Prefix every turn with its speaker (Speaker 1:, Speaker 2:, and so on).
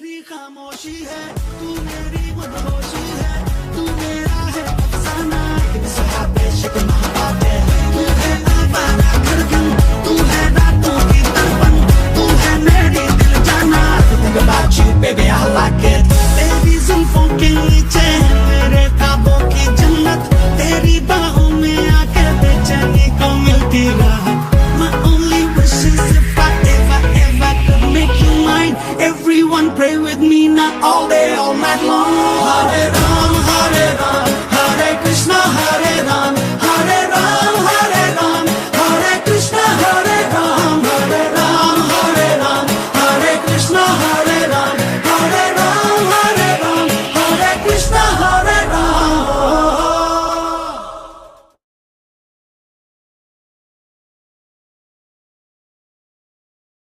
Speaker 1: मेरी खामोशी है, तू मेरी मदहोशी है, तू मेरा है अफसाना, बेशक महाबात है। तू है आवारा धड़कन, तू है रातों की तड़पन, तू है मेरी दिल जाना। Think about you baby I like it। तेरी जुल्फों के नीचे मेरे ख्वाबों की जन्नत, तेरी बाहों में आके बेचैनी को मिलती राहत। My only wish is if I ever could make you mine। Everyone pray with me now all day all night long।